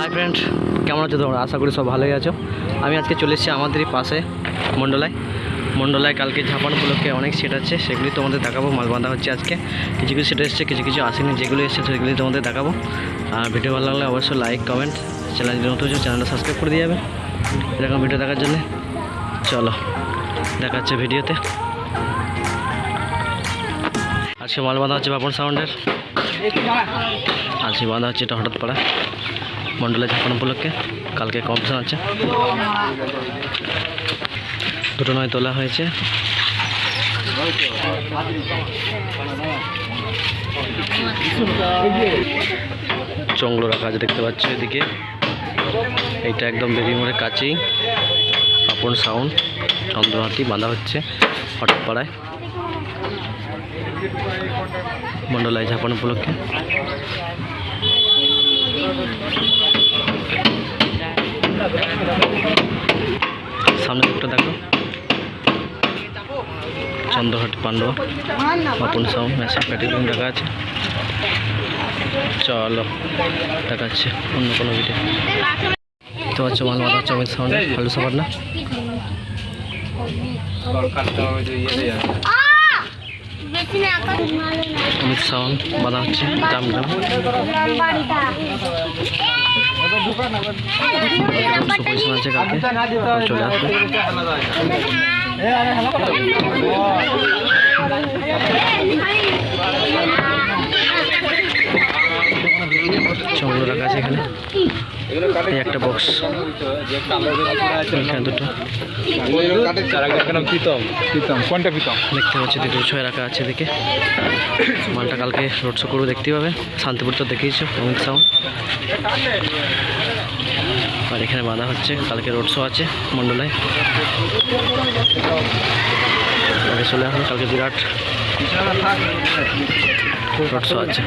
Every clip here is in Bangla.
হাই ফ্রেন্ড, কেমন আছো তোমরা? আশা করি সব ভালোই আছো। আমি আজকে চলে এসেছি আমাদেরই পাশে মণ্ডলায় কালকে ঝাপান উপলক্ষে অনেক সেট আছে, সেগুলি তোমাদের দেখাবো। মাল বাঁধা হচ্ছে আজকে, কিছু কিছু সেট এসছে, কিছু কিছু আসেনি। যেগুলো এসছে সেগুলি তোমাদের দেখাবো। আর ভিডিও ভালো লাগলে অবশ্যই লাইক কমেন্ট, চ্যানেল যদি নতুন চ্যানেলটা সাবস্ক্রাইব করে দিয়ে যাবে এরকম ভিডিও দেখার জন্য। চলো দেখা হচ্ছে ভিডিওতে। আজকে মাল বাঁধা হচ্ছে বাপন সাউন্ডের, আজকে বাঁধা হচ্ছে এটা হঠাৎ পাড়া মণ্ডলের ঝাপান উপলক্ষে। কালকে কম্পিটিশন আছে, দুটো নয় তোলা হয়েছে। চংলো রাখা আছে দেখতে পাচ্ছ এদিকে। এইটা একদম বেবি মোড়ের কাছেই আপন সাউন্ড চন্দ্রহাটি বাঁধা হচ্ছে হঠাৎ পাড়ায় মণ্ডলায় ঝাপান উপলক্ষে। সামনে দিকটা দেখো, চন্দ্রহাটি পান্ডবা আপন সাউন্ড ম্যাসিভ প্যাকেজিং দেখা আছে। চলো দেখাচ্ছে অন্য কোনো ভিডিও। তো হচ্ছে মাল বাঁধা হচ্ছে অমিত সাউন্ড, ভালো সবার না অমিত সাউন্ড বাঁধা হচ্ছে দাম পয়সা আছে কালকে চলে আসবে। চংলো রাখা আছে এখানে, এই একটা বক্স, এখানে দুটো কোনটা পিতম দেখতে পাচ্ছি, দুটো ছয় রাখা আছে এদিকে। মালটা কালকে রোড শো করবো, দেখতে পাবে। শান্তিপুর তো দেখিয়েছো অমিত সাউন্ড। আর এখানে বাঁধা হচ্ছে, কালকে রোড শো আছে মণ্ডলায়। কালকে চলে আসুন, কালকে বিরাট রোড শো আছে।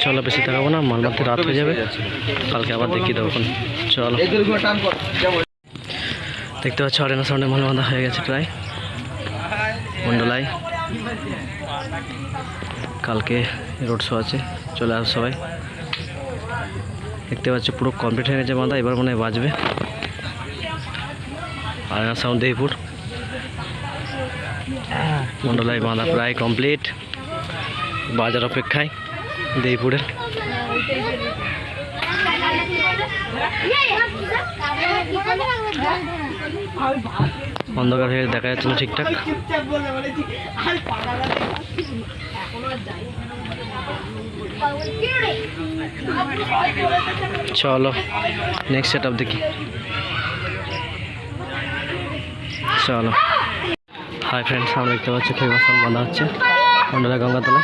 চলো বেশি দেখাবো না, মাল মারতে রাত হয়ে যাবে, কালকে আবার দেখিয়ে দেবো। চলো দেখতে পাচ্ছ আরেনা সাউন্ডে মাল বাঁধা হয়ে গেছে প্রায় মণ্ডলায়। কালকে রোড শো আছে, চলে আস সবাই। দেখতে পাচ্ছ পুরো কমপ্লিট হয়ে গেছে বাঁধা, এবার মনে হয় বাজবে। আরেনা সাউন্ড দেহিপুর মণ্ডলায় বাঁধা প্রায় কমপ্লিট, বাজার অপেক্ষায় দেহিপুরের। অন্ধকার হয়ে দেখা যাচ্ছে না ঠিকঠাক। চলো নেক্সট সেট আপ দেখি। চলো হাই ফ্রেন্ডস, আমরা দেখতে পাচ্ছি ফেমাস সাউন্ড বাঁধা হচ্ছে মণ্ডলা গঙ্গাতলা।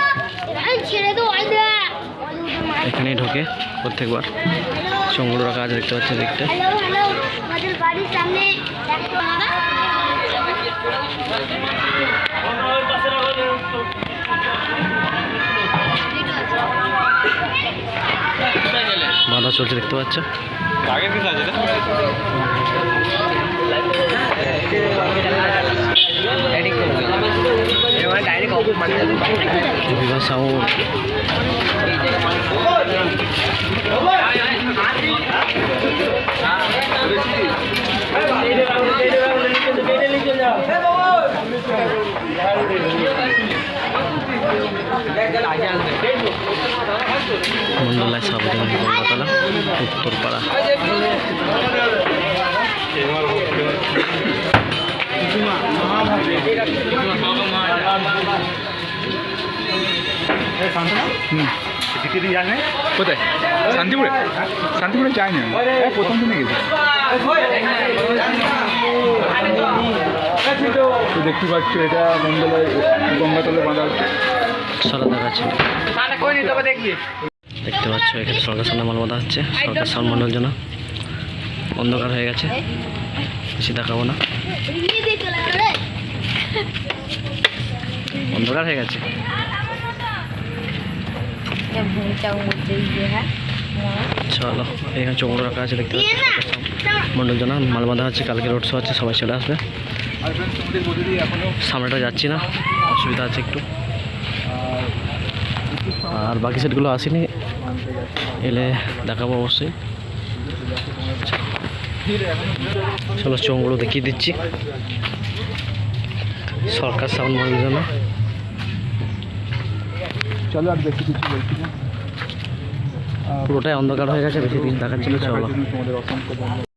এখানেই ঢোকে প্রত্যেকবার। চংলো রাখা আছে দেখতে পাচ্ছি দিকটা। বাঁধা চলছে দেখতে পাচ্ছ। সাউন্ড মণ্ডলায় সাবধান কলকাতা উত্তরপাড়া। কোথায়? শান্তিপুরে? শান্তিপুরে যায়নি, প্রথম দিনে গেছি। দেখতে পাচ্ছ এটা মণ্ডলায় গঙ্গাতলে বাঁধা হচ্ছে। সরা দেখাচ্ছে দেখতে পাচ্ছ, এখানে সরকার সামনে মাল বাঁধা হচ্ছে। সরকার সাউন্ড মণ্ডল জন্য অন্ধকার হয়ে গেছে, বেশি দেখাবো না, অন্ধকার হয়ে গেছে। চলো এখানে চংলো রাখা আছে দেখতে পাচ্ছি মণ্ডল জন্য মাল বাঁধা হচ্ছে। কালকে রোড শো আছে, সবাই চলে আসবে। সামনেটা যাচ্ছি না, অসুবিধা আছে একটু। আর বাকি সেটগুলো আসেনি, এলে দেখাবো অবশ্যই। চলো চোঙগুলো দেখিয়ে দিচ্ছি। সরকার সাউন্ড মিউজিয়ামে চলো আর বেশি কিছু বলছি না, পুরোটাই অন্ধকার হয়ে গেছে, বেশি কিছু দেখাচ্ছিল। চলো তোমাদের অসংখ্য ধন্যবাদ।